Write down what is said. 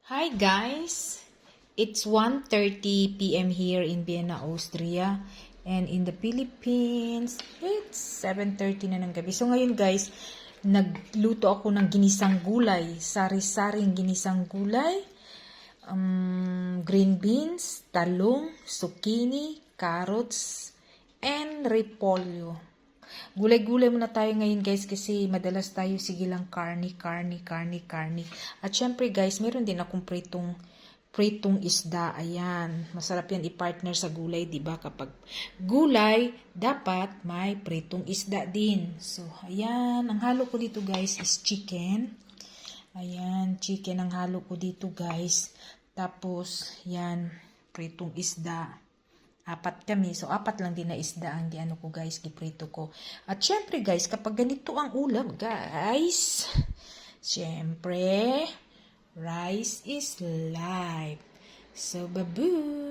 Hi guys! It's 1:30 p.m. here in Vienna, Austria. And in the Philippines, it's 7:30 na ng gabi. So ngayon guys, nagluto ako ng ginisang gulay. Sari-saring ginisang gulay. Green beans, talong, zucchini, carrots, and repolyo. Gulay-gulay muna tayo ngayon guys kasi madalas tayo sige lang karni. At syempre guys, meron din akong pritong isda. Ayan, masarap yan i-partner sa gulay, 'di ba? Kapag gulay, dapat may pritong isda din. So, ayan, ang halo ko dito guys is chicken. Ayan, chicken ang halo ko dito guys. Tapos, yan, pritong isda. 4 kami. So, 4 lang din na isda ang giano ko guys, giprito ko. At syempre guys, kapag ganito ang ulam guys, syempre, rice is life. So, babu!